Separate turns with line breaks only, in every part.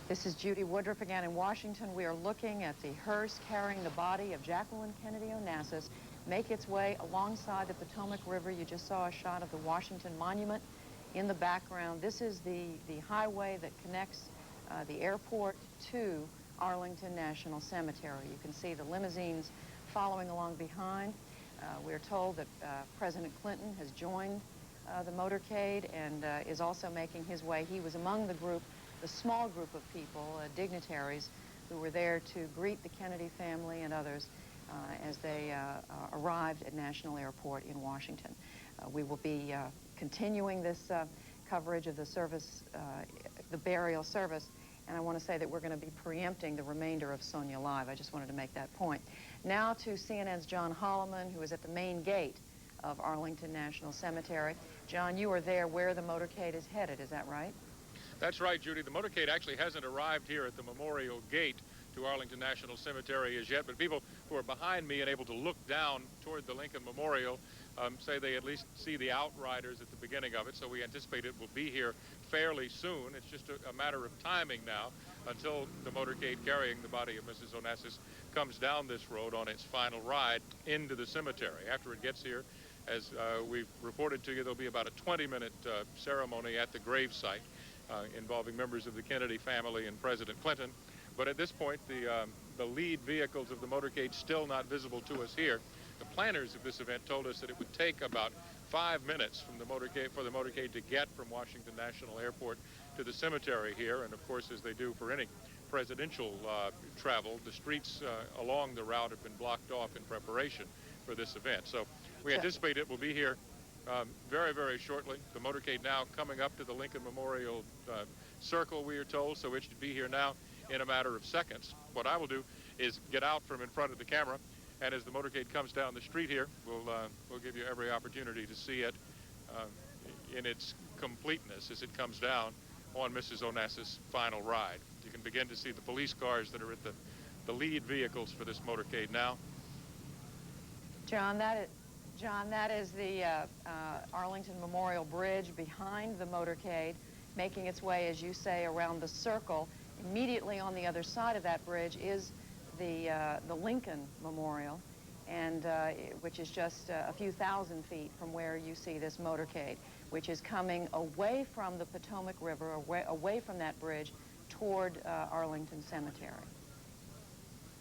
This is Judy Woodruff again in Washington. We are looking at the hearse carrying the body of Jaqueline Kennedy Onassis make its way alongside the Potomac River. You just saw a shot of the Washington Monument in the background. This is the highway that connects the airport to Arlington National Cemetery. You can see the limousines following along behind. We're told that President Clinton has joined the motorcade and is also making his way. He was among the small group of people, dignitaries, who were there to greet the Kennedy family and others as they arrived at National Airport in Washington. We will be continuing this coverage of the service, the burial service, and I want to say that we're going to be preempting the remainder of Sonia Live. I just wanted to make that point. Now to CNN's John Holloman, who is at the main gate of Arlington National Cemetery. John, you are there where the motorcade is headed, is that right?
That's right, Judy. The motorcade actually hasn't arrived here at the memorial gate to Arlington National Cemetery as yet, but people who are behind me and able to look down toward the Lincoln Memorial say they at least see the outriders at the beginning of it, so we anticipate it will be here fairly soon. It's just a matter of timing now until the motorcade carrying the body of Mrs. Onassis comes down this road on its final ride into the cemetery. After it gets here, as we've reported to you, there'll be about a 20-minute ceremony at the gravesite involving members of the Kennedy family and President Clinton. But at this point, the lead vehicles of the motorcade still not visible to us here. The planners of this event told us that it would take about 5 minutes from the motorcade to get from Washington National Airport to the cemetery here. And of course, as they do for any presidential travel, the streets along the route have been blocked off in preparation for this event. So we anticipate it will be here very, very shortly. The motorcade now coming up to the Lincoln Memorial Circle, we are told, so it should be here now in a matter of seconds. What I will do is get out from in front of the camera, and as the motorcade comes down the street here, we'll give you every opportunity to see it in its completeness as it comes down on Mrs. Onassis' final ride. You can begin to see the police cars that are at the lead vehicles for this motorcade now.
John, that is the Arlington Memorial Bridge behind the motorcade, making its way, as you say, around the circle. Immediately on the other side of that bridge is the Lincoln Memorial, and which is just a few thousand feet from where you see this motorcade, which is coming away from the Potomac River, away from that bridge, toward Arlington Cemetery.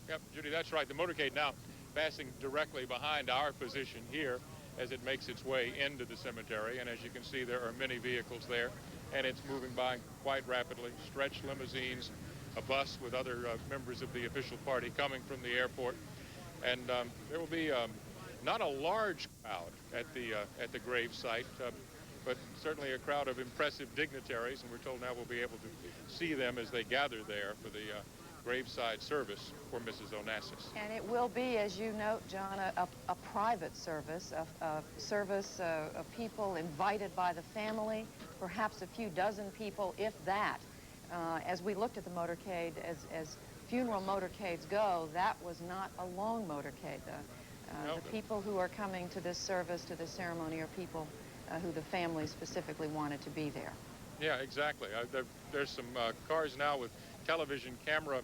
Yep, Judy, that's right. The motorcade now passing directly behind our position here as it makes its way into the cemetery. And as you can see, there are many vehicles there, and it's moving by quite rapidly. Stretched limousines, a bus with other members of the official party coming from the airport. And there will be not a large crowd at the grave site, but certainly a crowd of impressive dignitaries, and we're told now we'll be able to see them as they gather there for the graveside service for Mrs. Onassis.
And it will be, as you note, John, a private service, a service of people invited by the family, perhaps a few dozen people, if that. As we looked at the motorcade, as funeral motorcades go, that was not a lone motorcade. The people who are coming to this service, to this ceremony, are people who the family specifically wanted to be there.
Yeah, exactly. There's some cars now with television camera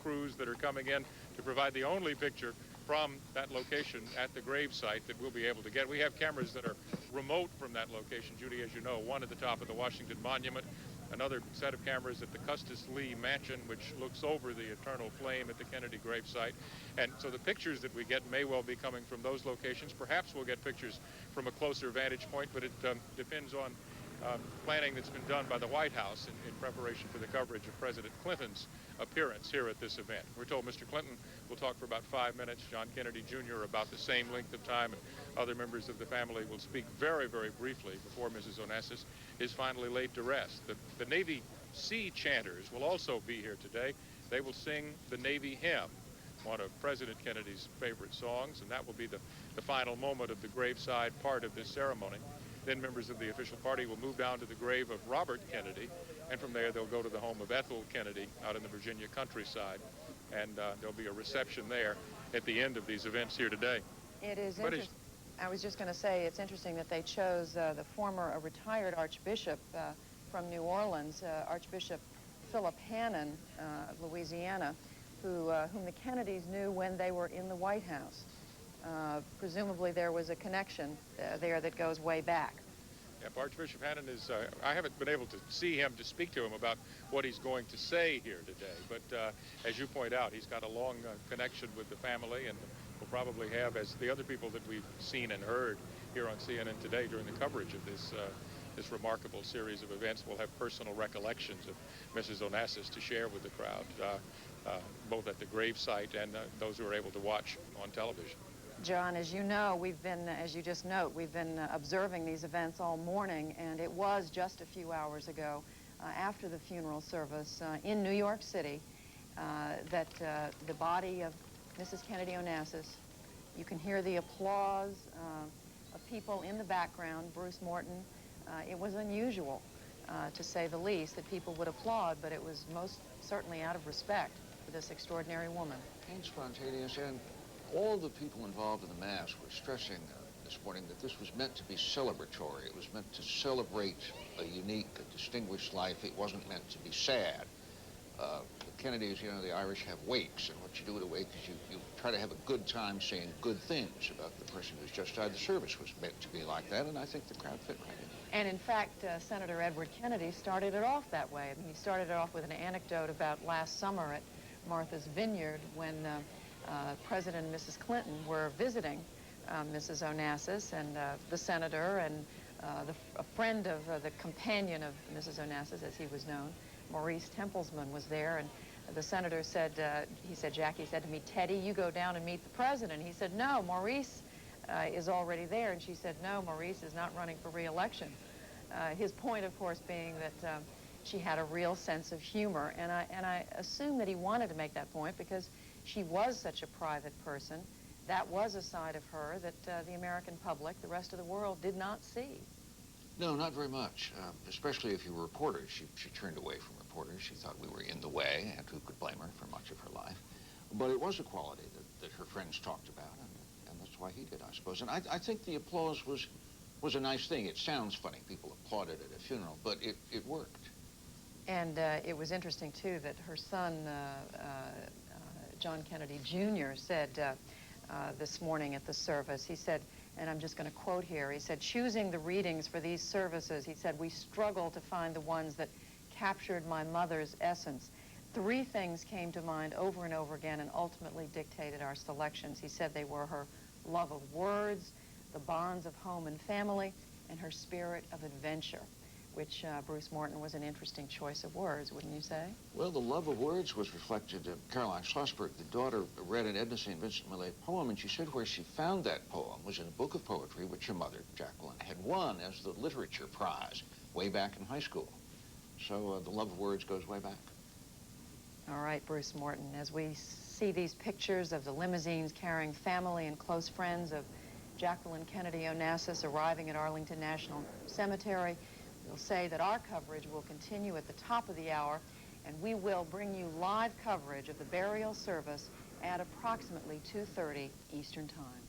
crews that are coming in to provide the only picture from that location at the gravesite that we'll be able to get. We have cameras that are remote from that location, Judy, as you know, one at the top of the Washington Monument, another set of cameras at the Custis Lee Mansion, which looks over the eternal flame at the Kennedy gravesite. And so the pictures that we get may well be coming from those locations. Perhaps we'll get pictures from a closer vantage point, but it depends on planning that's been done by the White House in preparation for the coverage of President Clinton's appearance here at this event. We're told Mr. Clinton will talk for about 5 minutes, John Kennedy Jr. about the same length of time, and other members of the family will speak very, very briefly before Mrs. Onassis is finally laid to rest. The Navy Sea Chanters will also be here today. They will sing the Navy Hymn, one of President Kennedy's favorite songs, and that will be the final moment of the graveside part of this ceremony. Then members of the official party will move down to the grave of Robert Kennedy, and from there they'll go to the home of Ethel Kennedy out in the Virginia countryside, and there'll be a reception there at the end of these events here today.
It is interesting. I was just going to say, it's interesting that they chose the former retired Archbishop from New Orleans, Archbishop Philip Hannon of Louisiana, whom the Kennedys knew when they were in the White House. Presumably there was a connection there that goes way back.
Yep, Archbishop Hannon is, I haven't been able to see him to speak to him about what he's going to say here today, but as you point out, he's got a long connection with the family, and will probably have, as the other people that we've seen and heard here on CNN today during the coverage of this this remarkable series of events, will have personal recollections of Mrs. Onassis to share with the crowd, both at the gravesite and those who are able to watch on television.
John, as you know, we've been, as you just note, we've been observing these events all morning, and it was just a few hours ago, after the funeral service in New York City, that the body of Mrs. Kennedy Onassis, you can hear the applause of people in the background, Bruce Morton. It was unusual, to say the least, that people would applaud, but it was most certainly out of respect for this extraordinary woman.
And spontaneous, and all the people involved in the Mass were stressing this morning that this was meant to be celebratory. It was meant to celebrate a unique, a distinguished life. It wasn't meant to be sad. The Kennedys, you know, the Irish have wakes, and what you do at a wake is you try to have a good time saying good things about the person who's just died. The service was meant to be like that, and I think the crowd fit right in.
And in fact, Senator Edward Kennedy started it off that way. I mean, he started it off with an anecdote about last summer at Martha's Vineyard when President and Mrs. Clinton were visiting Mrs. Onassis, and the senator and a friend of the companion of Mrs. Onassis, as he was known, Maurice Templesman, was there, and the senator said, Jackie said to me, "Teddy, you go down and meet the president." He said, "No, Maurice is already there." And she said, "No, Maurice is not running for re-election." His point, of course, being that she had a real sense of humor, and I assume that he wanted to make that point because she was such a private person. That was a side of her that the American public, the rest of the world, did not see.
No, not very much, especially if you were reporters. She turned away from reporters. She thought we were in the way, and who could blame her for much of her life. But it was a quality that her friends talked about, and that's why he did, I suppose. And I think the applause was a nice thing. It sounds funny. People applauded at a funeral, but it worked.
And it was interesting, too, that her son, John Kennedy Jr., said this morning at the service, he said, and I'm just going to quote here, he said, "Choosing the readings for these services," he said, "we struggled to find the ones that captured my mother's essence. 3 things came to mind over and over again and ultimately dictated our selections." He said they were her love of words, the bonds of home and family, and her spirit of adventure, which Bruce Morton was an interesting choice of words, wouldn't you say?
Well, the love of words was reflected in Caroline Schlossberg. The daughter read an Edna St. Vincent Millay poem, and she said where she found that poem was in a book of poetry which her mother, Jaqueline, had won as the literature prize way back in high school. So the love of words goes way back.
All right, Bruce Morton, as we see these pictures of the limousines carrying family and close friends of Jaqueline Kennedy Onassis arriving at Arlington National Cemetery, we'll say that our coverage will continue at the top of the hour, and we will bring you live coverage of the burial service at approximately 2:30 Eastern Time.